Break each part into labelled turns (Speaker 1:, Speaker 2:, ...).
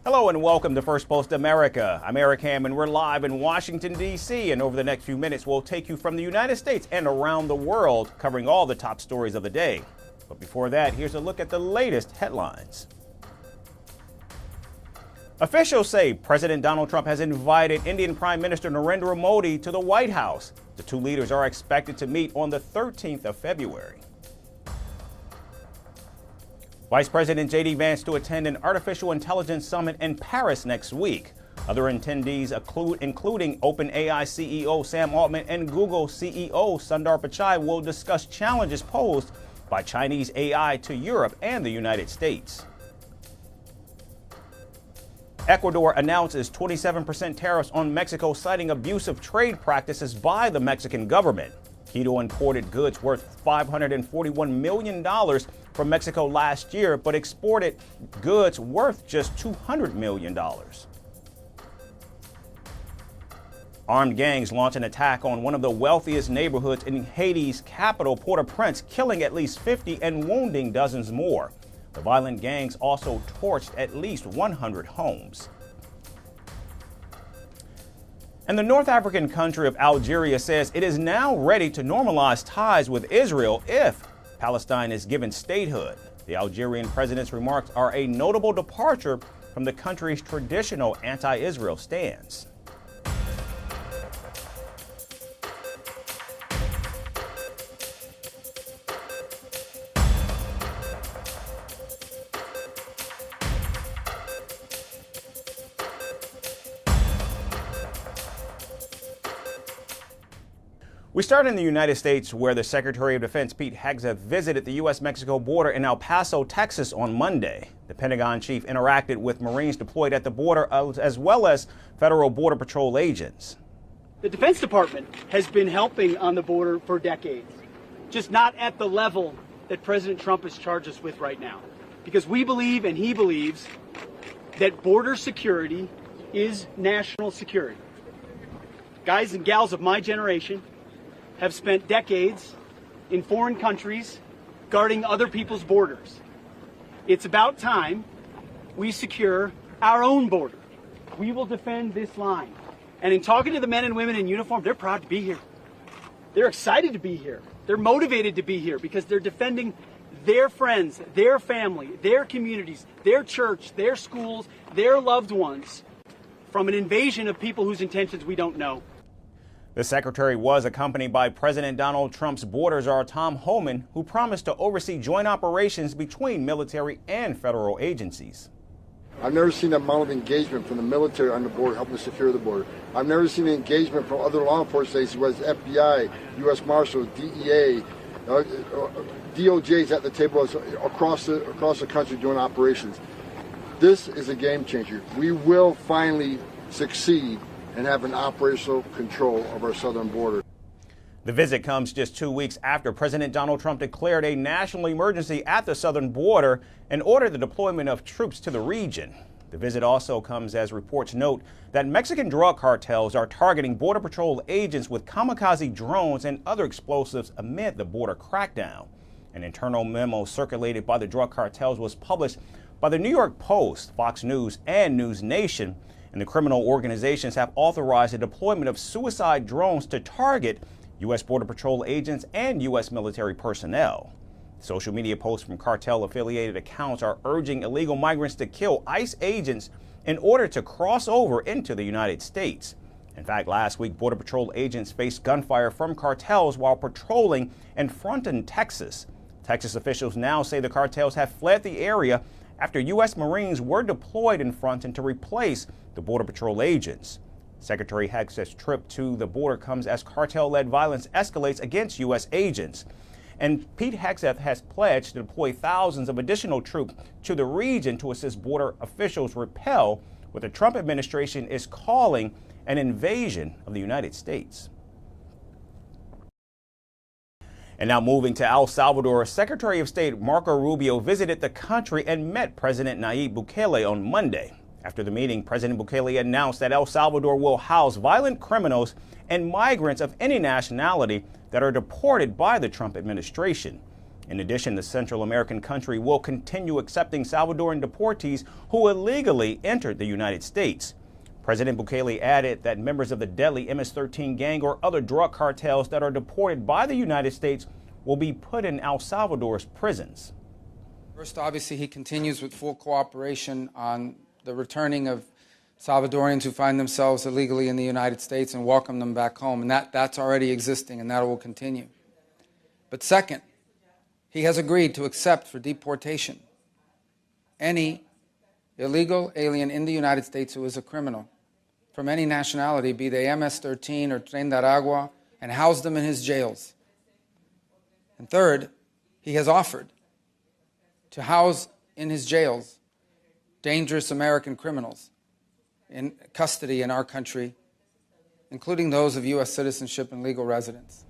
Speaker 1: Hello and welcome to Firstpost America. I'm Eric Ham and we're live in Washington, D.C. And over the next few minutes, we'll take you from the United States and around the world, covering all the top stories of the day. But before that, here's a look at the latest headlines. Officials say President Donald Trump has invited Indian Prime Minister Narendra Modi to the White House. The two leaders are expected to meet on the 13th of February. Vice President J.D. Vance to attend an artificial intelligence summit in Paris next week. Other attendees including OpenAI CEO Sam Altman and Google CEO Sundar Pichai will discuss challenges posed by Chinese AI to Europe and the United States. Ecuador announces 27% tariffs on Mexico, citing abusive trade practices by the Mexican government. Quito imported goods worth $541 million from Mexico last year, but exported goods worth just $200 million. Armed gangs launch an attack on one of the wealthiest neighborhoods in Haiti's capital, Port-au-Prince, killing at least 50 and wounding dozens more. The violent gangs also torched at least 100 homes. And the North African country of Algeria says it is now ready to normalize ties with Israel if Palestine is given statehood. The Algerian president's remarks are a notable departure from the country's traditional anti-Israel stance. We start in the United States, where the Secretary of Defense Pete Hegseth visited the U.S.-Mexico border in El Paso, Texas on Monday. The Pentagon chief interacted with Marines deployed at the border as well as federal Border Patrol agents.
Speaker 2: The Defense Department has been helping on the border for decades, just not at the level that President Trump has charged us with right now. Because we believe, and he believes, that border security is national security. Guys and gals of my generation have spent decades in foreign countries guarding other people's borders. It's about time we secure our own border. We will defend this line. And in talking to the men and women in uniform, they're proud to be here. They're excited to be here. They're motivated to be here because they're defending their friends, their family, their communities, their church, their schools, their loved ones from an invasion of people whose intentions we don't know.
Speaker 1: The secretary was accompanied by President Donald Trump's border czar Tom Homan, who promised to oversee joint operations between military and federal agencies.
Speaker 3: I've never seen the amount of engagement from the military on the border helping to secure the border. I've never seen the engagement from other law enforcement agencies, whether it's FBI, U.S. Marshals, DEA, DOJ's at the table across the country doing operations. This is a game changer. We will finally succeed and have an operational control of our southern border.
Speaker 1: The visit comes just 2 weeks after President Donald Trump declared a national emergency at the southern border and ordered the deployment of troops to the region. The visit also comes as reports note that Mexican drug cartels are targeting Border Patrol agents with kamikaze drones and other explosives amid the border crackdown. An internal memo circulated by the drug cartels was published by the New York Post, Fox News, and News Nation. And the criminal organizations have authorized the deployment of suicide drones to target U.S. Border Patrol agents and U.S. military personnel. Social media posts from cartel-affiliated accounts are urging illegal migrants to kill ICE agents in order to cross over into the United States. In fact, last week, Border Patrol agents faced gunfire from cartels while patrolling in Fronton, Texas. Texas officials now say the cartels have fled the area after U.S. Marines were deployed in Fronton to replace the Border Patrol agents. Secretary Hegseth's trip to the border comes as cartel-led violence escalates against U.S. agents. And Pete Hegseth has pledged to deploy thousands of additional troops to the region to assist border officials repel what the Trump administration is calling an invasion of the United States. And now moving to El Salvador, Secretary of State Marco Rubio visited the country and met President Nayib Bukele on Monday. After the meeting, President Bukele announced that El Salvador will house violent criminals and migrants of any nationality that are deported by the Trump administration. In addition, the Central American country will continue accepting Salvadoran deportees who illegally entered the United States. President Bukele added that members of the deadly MS-13 gang or other drug cartels that are deported by the United States will be put in El Salvador's prisons.
Speaker 4: First, obviously, he continues with full cooperation on the returning of Salvadorians who find themselves illegally in the United States and welcome them back home. And that's already existing, and that will continue. But second, he has agreed to accept for deportation any illegal alien in the United States who is a criminal from any nationality, be they MS-13 or Tren de Aragua, and house them in his jails. And third, he has offered to house in his jails dangerous American criminals in custody in our country, including those of U.S. citizenship and legal residence.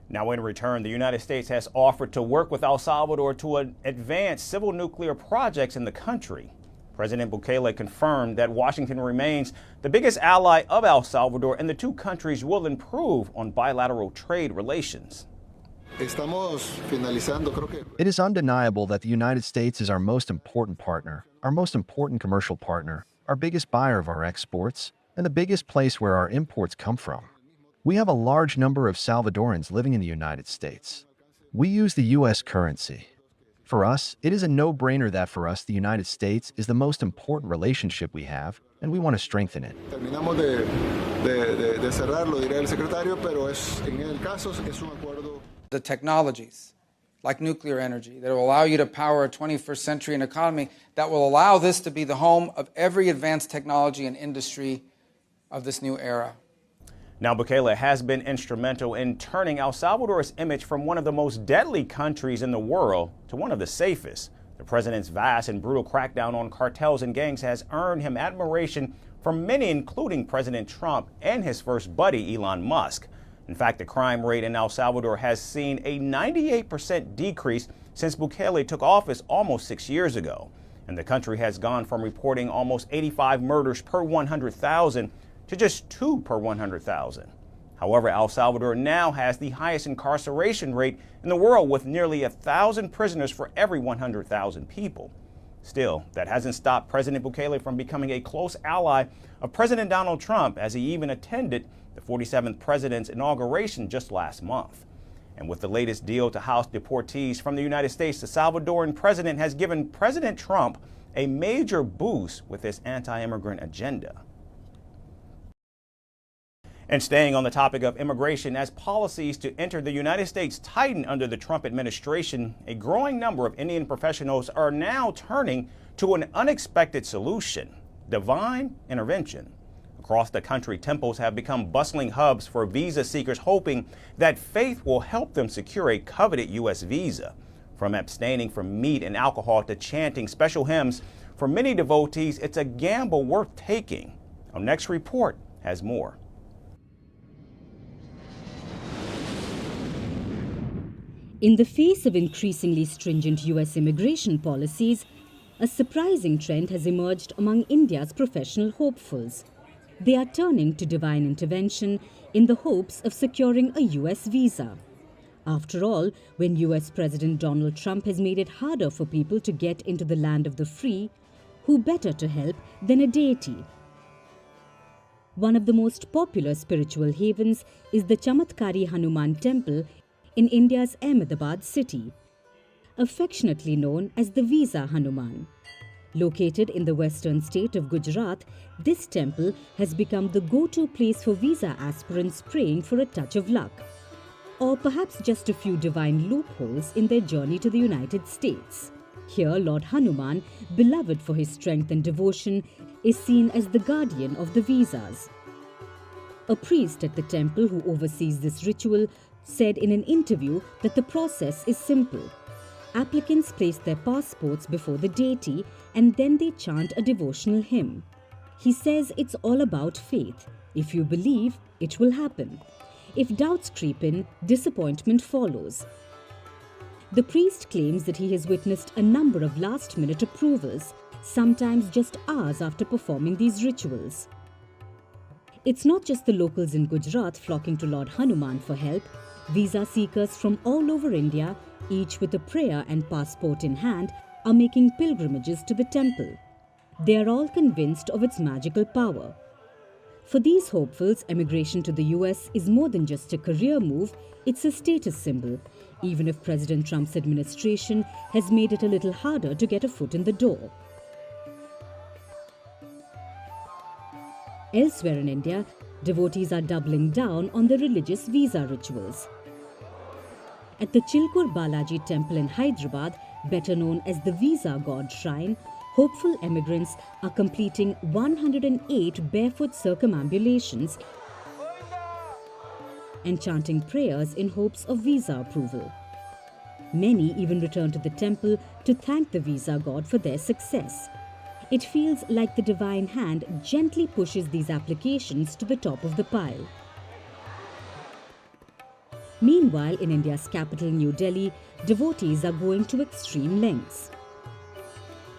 Speaker 1: Now, in return, the United States has offered to work with El Salvador to advance civil nuclear projects in the country. President Bukele confirmed that Washington remains the biggest ally of El Salvador, and the two countries will improve on bilateral trade relations.
Speaker 5: It is undeniable that the United States is our most important partner, our most important commercial partner, our biggest buyer of our exports, and the biggest place where our imports come from. We have a large number of Salvadorans living in the United States. We use the U.S. currency. For us, it is a no-brainer that for us, the United States is the most important relationship we have, and we want to strengthen it.
Speaker 4: The technologies, like nuclear energy, that will allow you to power a 21st century and economy, that will allow this to be the home of every advanced technology and industry of this new era.
Speaker 1: Now, Bukele has been instrumental in turning El Salvador's image from one of the most deadly countries in the world to one of the safest. The president's vast and brutal crackdown on cartels and gangs has earned him admiration from many, including President Trump and his first buddy, Elon Musk. In fact, the crime rate in El Salvador has seen a 98% decrease since Bukele took office almost 6 years ago. And the country has gone from reporting almost 85 murders per 100,000 to just 2 per 100,000. However, El Salvador now has the highest incarceration rate in the world, with nearly 1,000 prisoners for every 100,000 people. Still, that hasn't stopped President Bukele from becoming a close ally of President Donald Trump, as he even attended the 47th president's inauguration just last month. And with the latest deal to house deportees from the United States, the Salvadoran president has given President Trump a major boost with his anti-immigrant agenda. And staying on the topic of immigration, as policies to enter the United States tighten under the Trump administration, a growing number of Indian professionals are now turning to an unexpected solution: divine intervention. Across the country, temples have become bustling hubs for visa seekers, hoping that faith will help them secure a coveted U.S. visa. From abstaining from meat and alcohol to chanting special hymns, for many devotees, it's a gamble worth taking. Our next report has more.
Speaker 6: In the face of increasingly stringent U.S. immigration policies, a surprising trend has emerged among India's professional hopefuls. They are turning to divine intervention in the hopes of securing a U.S. visa. After all, when U.S. President Donald Trump has made it harder for people to get into the land of the free, who better to help than a deity? One of the most popular spiritual havens is the Chamatkari Hanuman temple in India's Ahmedabad city, affectionately known as the Visa Hanuman. Located in the western state of Gujarat, this temple has become the go-to place for visa aspirants praying for a touch of luck, or perhaps just a few divine loopholes in their journey to the United States. Here, Lord Hanuman, beloved for his strength and devotion, is seen as the guardian of the visas. A priest at the temple who oversees this ritual said in an interview that the process is simple. Applicants place their passports before the deity and then they chant a devotional hymn. He says it's all about faith. If you believe, it will happen. If doubts creep in, disappointment follows. The priest claims that he has witnessed a number of last-minute approvals, sometimes just hours after performing these rituals. It's not just the locals in Gujarat flocking to Lord Hanuman for help. Visa seekers from all over India, each with a prayer and passport in hand, are making pilgrimages to the temple. They are all convinced of its magical power. For these hopefuls, emigration to the US is more than just a career move, it's a status symbol, even if President Trump's administration has made it a little harder to get a foot in the door. Elsewhere in India, devotees are doubling down on their religious visa rituals. At the Chilkur Balaji temple in Hyderabad, better known as the Visa God Shrine, hopeful emigrants are completing 108 barefoot circumambulations and chanting prayers in hopes of visa approval. Many even return to the temple to thank the visa god for their success. It feels like the divine hand gently pushes these applications to the top of the pile. Meanwhile, in India's capital, New Delhi, devotees are going to extreme lengths.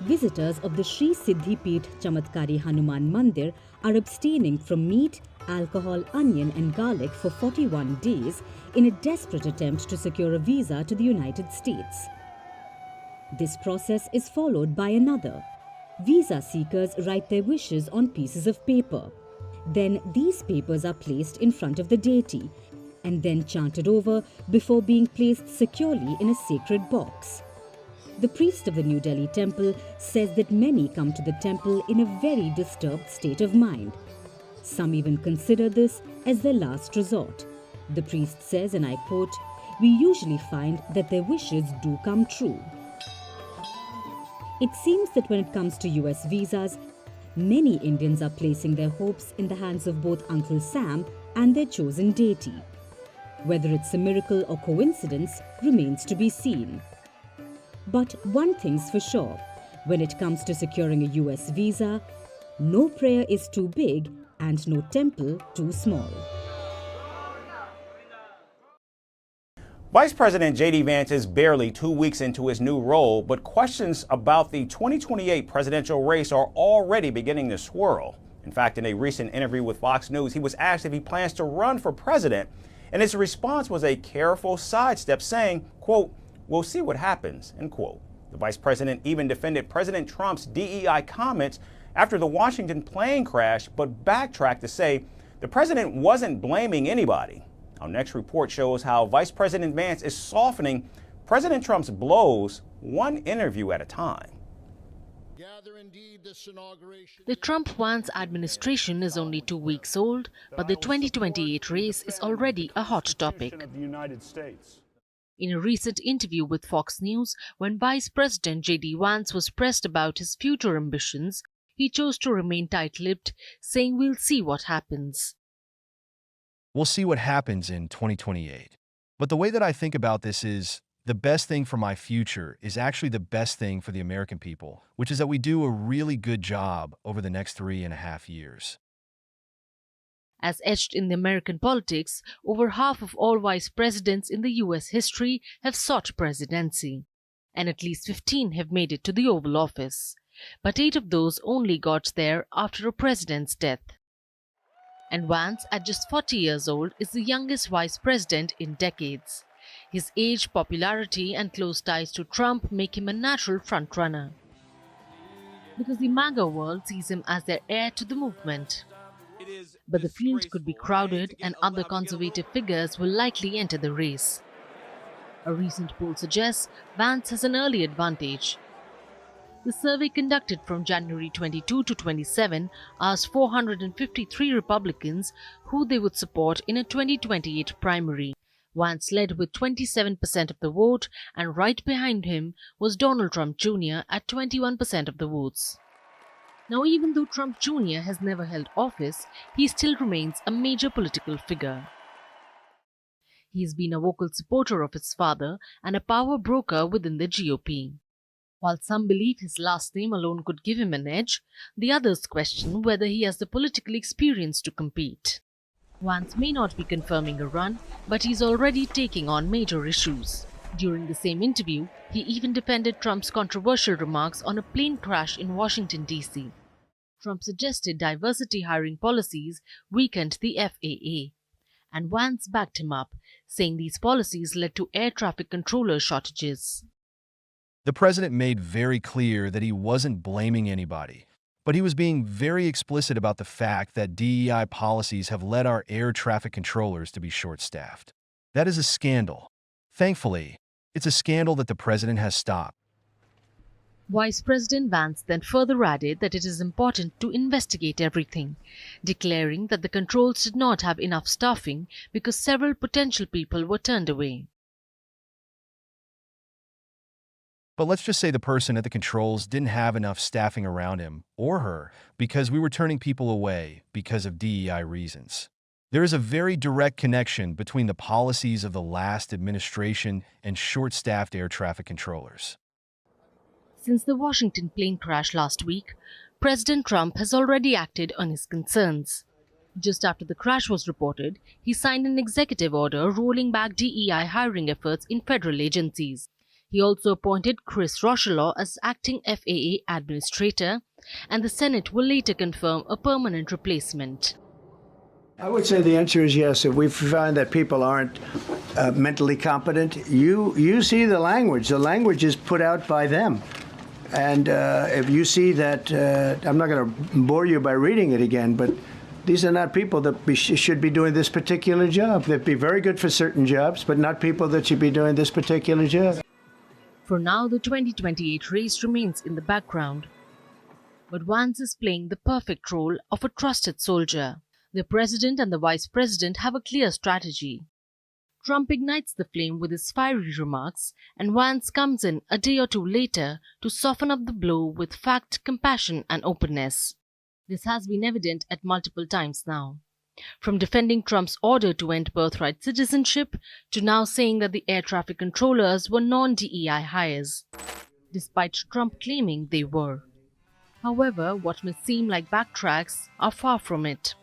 Speaker 6: Visitors of the Sri Siddhi Peeth Chamatkari Hanuman Mandir are abstaining from meat, alcohol, onion and garlic for 41 days in a desperate attempt to secure a visa to the United States. This process is followed by another. Visa seekers write their wishes on pieces of paper. Then these papers are placed in front of the deity and then chanted over before being placed securely in a sacred box. The priest of the New Delhi temple says that many come to the temple in a very disturbed state of mind. Some even consider this as their last resort. The priest says, and I quote, "We usually find that their wishes do come true." It seems that when it comes to US visas, many Indians are placing their hopes in the hands of both Uncle Sam and their chosen deity. Whether it's a miracle or coincidence remains to be seen. But one thing's for sure, when it comes to securing a US visa, no prayer is too big and no temple too small.
Speaker 1: Vice President J.D. Vance is barely 2 weeks into his new role, but questions about the 2028 presidential race are already beginning to swirl. In fact, in a recent interview with Fox News, he was asked if he plans to run for president, and his response was a careful sidestep, saying, quote, "We'll see what happens," end quote. The vice president even defended President Trump's DEI comments after the Washington plane crash, but backtracked to say the president wasn't blaming anybody. Our next report shows how Vice President Vance is softening President Trump's blows one interview at a time.
Speaker 7: The Trump-Vance administration is only 2 weeks old, but the 2028 race is already a hot topic. In a recent interview with Fox News, when Vice President J.D. Vance was pressed about his future ambitions, he chose to remain tight-lipped, saying, "We'll see what happens."
Speaker 5: We'll see what happens in 2028. But the way that I think about this is the best thing for my future is actually the best thing for the American people, which is that we do a really good job over the next 3.5 years.
Speaker 7: As etched in the American politics, over half of all vice presidents in the US history have sought presidency, and at least 15 have made it to the Oval Office. But 8 of those only got there after a president's death. And Vance, at just 40 years old, is the youngest vice president in decades. His age, popularity and close ties to Trump make him a natural frontrunner, because the MAGA world sees him as their heir to the movement. But the field could be crowded and other conservative figures will likely enter the race. A recent poll suggests Vance has an early advantage. The survey conducted from January 22 to 27 asked 453 Republicans who they would support in a 2028 primary. Vance led with 27% of the vote, and right behind him was Donald Trump Jr. at 21% of the votes. Now, even though Trump Jr. has never held office, he still remains a major political figure. He's been a vocal supporter of his father and a power broker within the GOP. While some believe his last name alone could give him an edge, the others question whether he has the political experience to compete. Vance may not be confirming a run, but he's already taking on major issues. During the same interview, he even defended Trump's controversial remarks on a plane crash in Washington, D.C. Trump suggested diversity hiring policies weakened the FAA. And Vance backed him up, saying these policies led to air traffic controller shortages.
Speaker 5: The president made very clear that he wasn't blaming anybody, but he was being very explicit about the fact that DEI policies have led our air traffic controllers to be short-staffed. That is a scandal. Thankfully, it's a scandal that the president has stopped.
Speaker 7: Vice President Vance then further added that it is important to investigate everything, declaring that the controls did not have enough staffing because several potential people were turned away.
Speaker 5: But let's just say the person at the controls didn't have enough staffing around him or her because we were turning people away because of DEI reasons. There is a very direct connection between the policies of the last administration and short-staffed air traffic controllers.
Speaker 7: Since the Washington plane crash last week, President Trump has already acted on his concerns. Just after the crash was reported, he signed an executive order rolling back DEI hiring efforts in federal agencies. He also appointed Chris Rochelaw as acting FAA administrator, and the Senate will later confirm a permanent replacement.
Speaker 8: I would say the answer is yes. If we find that people aren't mentally competent, you see the language. The language is put out by them. And if you see that, I'm not going to bore you by reading it again, but these are not people that should be doing this particular job. They'd be very good for certain jobs, but not people that should be doing this particular job.
Speaker 7: For now, the 2028 race remains in the background. But Vance is playing the perfect role of a trusted soldier. The president and the vice president have a clear strategy. Trump ignites the flame with his fiery remarks, and Vance comes in a day or two later to soften up the blow with fact, compassion, and openness. This has been evident at multiple times now. From defending Trump's order to end birthright citizenship to now saying that the air traffic controllers were non-DEI hires, despite Trump claiming they were. However, what may seem like backtracks are far from it.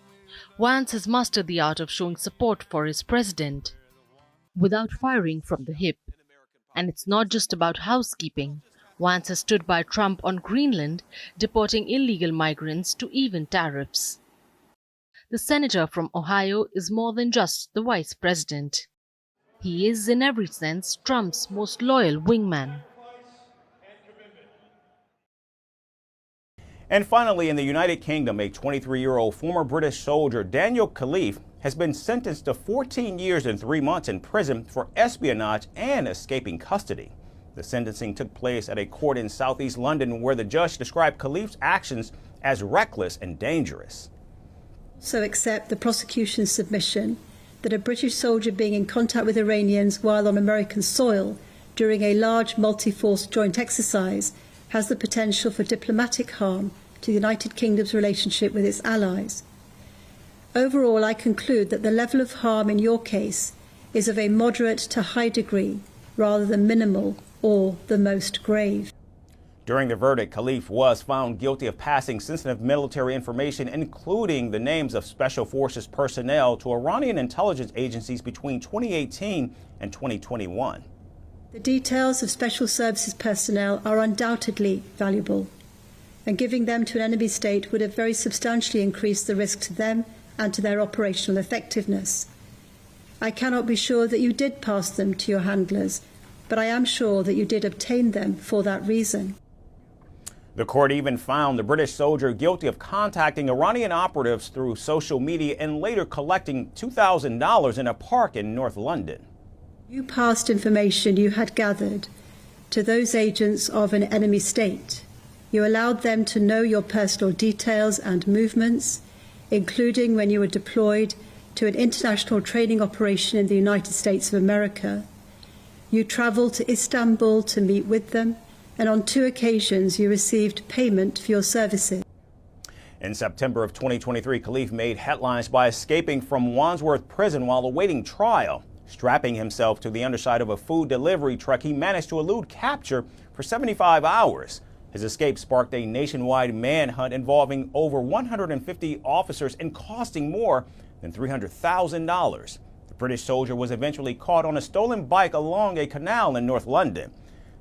Speaker 7: Vance has mastered the art of showing support for his president without firing from the hip. And it's not just about housekeeping. Vance has stood by Trump on Greenland, deporting illegal migrants to even tariffs. The senator from Ohio is more than just the vice president. He is, in every sense, Trump's most loyal wingman.
Speaker 1: And finally, in the United Kingdom, a 23-year-old former British soldier, Daniel Khalif, has been sentenced to 14 years and 3 months in prison for espionage and escaping custody. The sentencing took place at a court in southeast London where the judge described Khalif's actions as reckless and dangerous.
Speaker 9: So accept the prosecution's submission that a British soldier being in contact with Iranians while on American soil during a large multi-force joint exercise has the potential for diplomatic harm to the United Kingdom's relationship with its allies. Overall, I conclude that the level of harm in your case is of a moderate to high degree rather than minimal or the most grave.
Speaker 1: During the verdict, Khalif was found guilty of passing sensitive military information, including the names of Special Forces personnel, to Iranian intelligence agencies between 2018 and 2021.
Speaker 9: The details of Special Services personnel are undoubtedly valuable, and giving them to an enemy state would have very substantially increased the risk to them and to their operational effectiveness. I cannot be sure that you did pass them to your handlers, but I am sure that you did obtain them for that reason.
Speaker 1: The court even found the British soldier guilty of contacting Iranian operatives through social media and later collecting $2,000 in a park in North London.
Speaker 9: You passed information you had gathered to those agents of an enemy state. You allowed them to know your personal details and movements, including when you were deployed to an international training operation in the United States of America. You travelled to Istanbul to meet with them, and on 2 occasions you received payment for your services.
Speaker 1: In September of 2023, Khalif made headlines by escaping from Wandsworth Prison while awaiting trial. Strapping himself to the underside of a food delivery truck, he managed to elude capture for 75 hours. His escape sparked a nationwide manhunt involving over 150 officers and costing more than $300,000. The British soldier was eventually caught on a stolen bike along a canal in North London.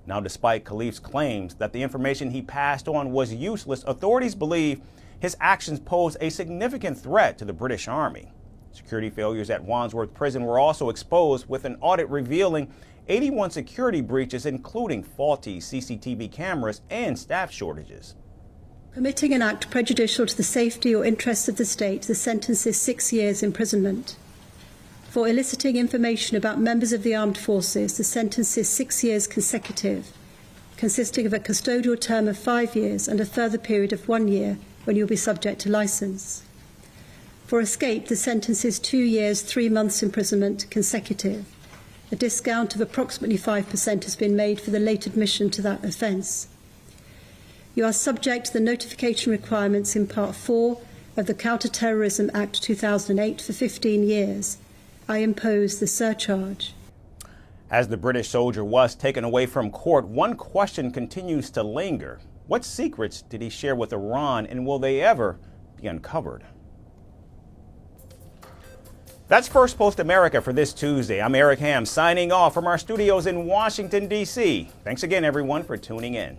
Speaker 1: Now, despite Khalif's claims that the information he passed on was useless, authorities believe his actions pose a significant threat to the British Army. Security failures at Wandsworth Prison were also exposed, with an audit revealing 81 security breaches, including faulty CCTV cameras and staff shortages.
Speaker 9: Committing an act prejudicial to the safety or interests of the state, the sentence is 6 years imprisonment. For eliciting information about members of the armed forces, the sentence is 6 years consecutive, consisting of a custodial term of 5 years and a further period of 1 year when you'll be subject to licence. For escape, the sentence is 2 years, 3 months imprisonment consecutive. A discount of approximately 5% has been made for the late admission to that offence. You are subject to the notification requirements in Part 4 of the Counter-Terrorism Act 2008 for 15 years. I impose the surcharge.
Speaker 1: As the British soldier was taken away from court, one question continues to linger. What secrets did he share with Iran, and will they ever be uncovered? That's First Post America for this Tuesday. I'm Eric Ham, signing off from our studios in Washington, D.C. Thanks again, everyone, for tuning in.